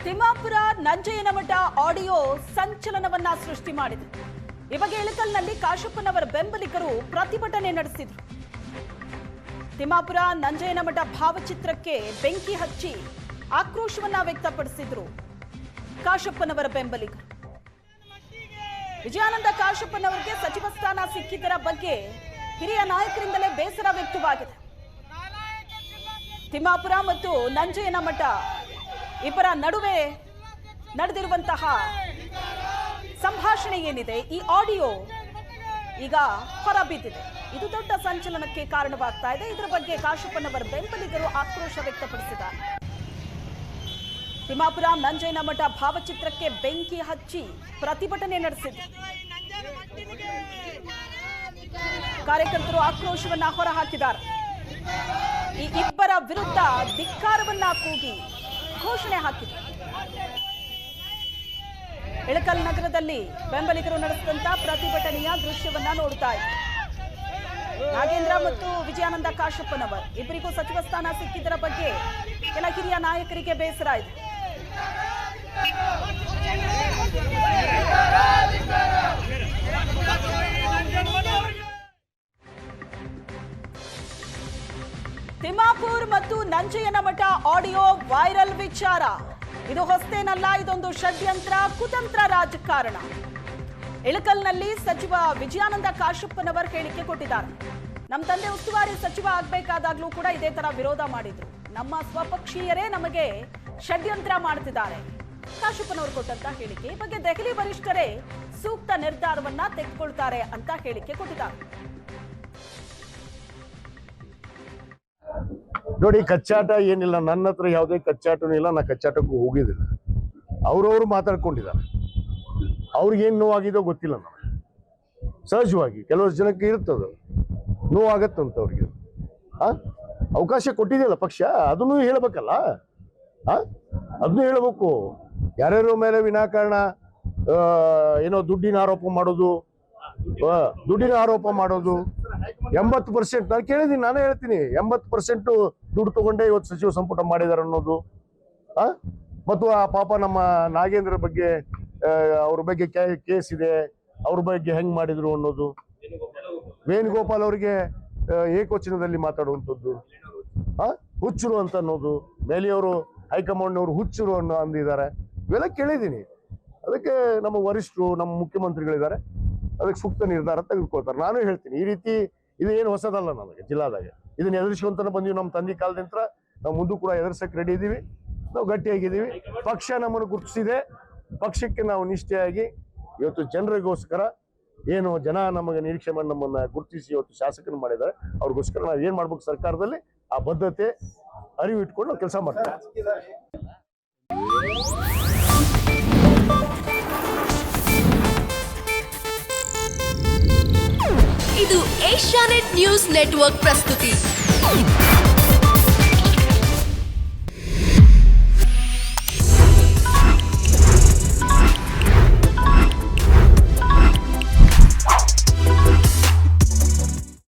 Timmapur Nanjayyanamath audio ಸಂಚಲನವನ್ನ ಸೃಷ್ಟಿ ಮಾಡಿದೆ. ಈ ಬಗ್ಗೆ ಇಳಕಲ್ನಲ್ಲಿ ಕಾಶಪ್ಪನವರ ಬೆಂಬಲಿಗರು ಪ್ರತಿಭಟನೆ ನಡೆಸಿದರು. ತಿಮ್ಮಾಪುರ ನಂಜಯ್ಯನಮಠ ಭಾವಚಿತ್ರಕ್ಕೆ ಬೆಂಕಿ ಹಚ್ಚಿ ಆಕ್ರೋಶವನ್ನ ವ್ಯಕ್ತಪಡಿಸಿದ್ರು ಕಾಶಪ್ಪನವರ ಬೆಂಬಲಿಗರು. ವಿಜಯಾನಂದ ಕಾಶಪ್ಪನವರಿಗೆ ಸಚಿವ ಸ್ಥಾನ ಸಿಕ್ಕಿದ್ದರ ಬಗ್ಗೆ ಹಿರಿಯ ನಾಯಕರಿಂದಲೇ ಬೇಸರ ವ್ಯಕ್ತವಾಗಿದೆ. ತಿಮ್ಮಾಪುರ ಮತ್ತು ನಂಜಯ್ಯನಮಠ ಇಬ್ಬರ ನಡುವೆ ನಡೆದಿರುವಂತಹ ಸಂಭಾಷಣೆ ಏನಿದೆ, ಈ ಆಡಿಯೋ ಈಗ ಹೊರಬಿದ್ದಿದೆ. ಇದು ದೊಡ್ಡ ಸಂಚಲನಕ್ಕೆ ಕಾರಣವಾಗ್ತಾ ಇದೆ. ಇದರ ಬಗ್ಗೆ ಕಾಶಪ್ಪನವರ ಬೆಂಬಲಿಗರು ಆಕ್ರೋಶ ವ್ಯಕ್ತಪಡಿಸಿದ್ದಾರೆ. ತಿಮ್ಮಾಪುರ ನಂಜಯ್ಯನಮಠ ಭಾವಚಿತ್ರಕ್ಕೆ ಬೆಂಕಿ ಹಚ್ಚಿ ಪ್ರತಿಭಟನೆ ನಡೆಸಿದ್ರು. ಕಾರ್ಯಕರ್ತರು ಆಕ್ರೋಶವನ್ನ ಹೊರಹಾಕಿದ್ದಾರೆ. ಈ ಇಬ್ಬರ ವಿರುದ್ಧ ಧಿಕ್ಕಾರವನ್ನ ಕೂಗಿ ಘೋಷಣೆ ಹಾಕಿದ್ರು. ಇಳಕಲ್ ನಗರದಲ್ಲಿ ಬೆಂಬಲಿಗರು ನಡೆಸಿದಂತ ಪ್ರತಿಭಟನೆಯ ದೃಶ್ಯವನ್ನ ನೋಡ್ತಾ ಇದ್ದಾರೆ. ನಾಗೇಂದ್ರ ಮತ್ತು ವಿಜಯಾನಂದ ಕಾಶಪ್ಪನವರ್ ಇಬ್ಬರಿಗೂ ಸಚಿವ ಸ್ಥಾನ ಸಿಕ್ಕಿದ್ದರ ಬಗ್ಗೆ ಕೆಲ ಹಿರಿಯ ನಾಯಕರಿಗೆ ಬೇಸರ ಇದೆ. ತಿಮ್ಮಾಪುರ್ ಮತ್ತು ನಂಜಯ್ಯನಮಠ ಆಡಿಯೋ ವೈರಲ್ ವಿಚಾರ. ಇದು ಹೊಸತೇನಲ್ಲ, ಇದೊಂದು ಷಡ್ಯಂತ್ರ, ಕುತಂತ್ರ ರಾಜಕಾರಣ. ಇಳಕಲ್ನಲ್ಲಿ ಸಚಿವ ವಿಜಯಾನಂದ ಕಾಶಪ್ಪನವರ್ ಹೇಳಿಕೆ ಕೊಟ್ಟಿದ್ದಾರೆ. ನಮ್ಮ ತಂದೆ ಉಸ್ತುವಾರಿ ಸಚಿವ ಆಗ್ಬೇಕಾದಾಗ್ಲೂ ಕೂಡ ಇದೇ ತರ ವಿರೋಧ ಮಾಡಿದ್ರು. ನಮ್ಮ ಸ್ವಪಕ್ಷೀಯರೇ ನಮಗೆ ಷಡ್ಯಂತ್ರ ಮಾಡ್ತಿದ್ದಾರೆ. ಕಾಶಪ್ಪನವರು ಕೊಟ್ಟಂತ ಹೇಳಿಕೆ ಈ ಬಗ್ಗೆ ದೆಹಲಿ ವರಿಷ್ಠರೇ ಸೂಕ್ತ ನಿರ್ಧಾರವನ್ನ ತೆಗೆದುಕೊಳ್ತಾರೆ ಅಂತ ಹೇಳಿಕೆ ಕೊಟ್ಟಿದ್ದಾರೆ. ನೋಡಿ, ಕಚ್ಚಾಟ ಏನಿಲ್ಲ, ನನ್ನ ಹತ್ರ ಯಾವುದೇ ಕಚ್ಚಾಟನೂ ಇಲ್ಲ. ನಾ ಕಚ್ಚಾಟಕ್ಕೂ ಹೋಗಿದ್ದಿಲ್ಲ. ಅವ್ರವ್ರು ಮಾತಾಡ್ಕೊಂಡಿದ್ದಾರೆ. ಅವ್ರಿಗೇನು ನೋವಾಗಿದೋ ಗೊತ್ತಿಲ್ಲ. ನನಗೆ ಸಹಜವಾಗಿ ಕೆಲವಷ್ಟು ಜನಕ್ಕೆ ಇರ್ತದ, ನೋವಾಗತ್ತಂತ ಅವ್ರಿಗೆ. ಅವಕಾಶ ಕೊಟ್ಟಿದೆಯಲ್ಲ ಪಕ್ಷ, ಅದನ್ನು ಹೇಳ್ಬೇಕಲ್ಲ. ಅದನ್ನು ಹೇಳ್ಬೇಕು. ಯಾರ್ಯಾರ ಮೇಲೆ ವಿನಾಕಾರಣ ಏನೋ ದುಡ್ಡಿನ ಆರೋಪ ಮಾಡೋದು 80%. ನಾನು ಕೇಳಿದ್ದೀನಿ, ನಾನೇ ಹೇಳ್ತೀನಿ, 80% ದುಡ್ಡು ತಗೊಂಡೇ ಇವತ್ತು ಸಚಿವ ಸಂಪುಟ ಮಾಡಿದಾರೆ ಅನ್ನೋದು. ಮತ್ತು ಆ ಪಾಪ ನಮ್ಮ ನಾಗೇಂದ್ರ ಬಗ್ಗೆ, ಅವ್ರ ಬಗ್ಗೆ ಕೇಸ್ ಇದೆ, ಅವ್ರ ಬಗ್ಗೆ ಹೆಂಗ್ ಮಾಡಿದ್ರು ಅನ್ನೋದು. ವೇಣುಗೋಪಾಲ್ ಅವರಿಗೆ ಏಕವಚನದಲ್ಲಿ ಮಾತಾಡುವಂಥದ್ದು, ಹುಚ್ಚರು ಅಂತ ಅನ್ನೋದು. ಮೇಲಿಯವರು ಹೈಕಮಾಂಡ್ನವರು ಹುಚ್ಚರು ಅಂದಿದ್ದಾರೆ. ಇವೆಲ್ಲ ಕೇಳಿದ್ದೀನಿ. ಅದಕ್ಕೆ ನಮ್ಮ ವರಿಷ್ಠರು, ನಮ್ಮ ಮುಖ್ಯಮಂತ್ರಿಗಳಿದ್ದಾರೆ, ಅದಕ್ಕೆ ಸೂಕ್ತ ನಿರ್ಧಾರ ತೆಗೆದುಕೊಳ್ತಾರೆ. ನಾನು ಹೇಳ್ತೀನಿ, ಈ ರೀತಿ ಇದು ಏನು ಹೊಸದಲ್ಲ ನನಗೆ. ಜಿಲ್ಲಾದಾಗ ಇದನ್ನ ಎದುರಿಸ್ಕೊಂತಾನೆ ಬಂದೀವಿ. ನಮ್ಮ ತಂದೆ ಕಾಲದಿಂದ ನಾವು ಮುಂದೂ ಕೂಡ ಎದುರಿಸಕ್ಕೆ ರೆಡಿ ಇದ್ದೀವಿ. ನಾವು ಗಟ್ಟಿಯಾಗಿದ್ದೀವಿ. ಪಕ್ಷ ನಮ್ಮನ್ನು ಗುರುತಿಸಿದೆ. ಪಕ್ಷಕ್ಕೆ ನಾವು ನಿಷ್ಠೆಯಾಗಿ ಇವತ್ತು ಜನರಿಗೋಸ್ಕರ ಏನು ಜನ ನಮಗೆ ನಿರೀಕ್ಷೆ ಮಾಡಿ ನಮ್ಮನ್ನ ಗುರುತಿಸಿ ಇವತ್ತು ಶಾಸಕರು ಮಾಡಿದ್ದಾರೆ, ಅವ್ರಿಗೋಸ್ಕರ ನಾವು ಏನ್ ಮಾಡ್ಬೇಕು ಸರ್ಕಾರದಲ್ಲಿ ಆ ಬದ್ಧತೆ ಅರಿವು ಇಟ್ಕೊಂಡು ನಾವು ಕೆಲಸ ಮಾಡ್ತೀವಿ. ಇದು ಏಷ್ಯಾನೆಟ್ ನ್ಯೂಸ್ ನೆಟ್ವರ್ಕ್ ಪ್ರಸ್ತುತಿ.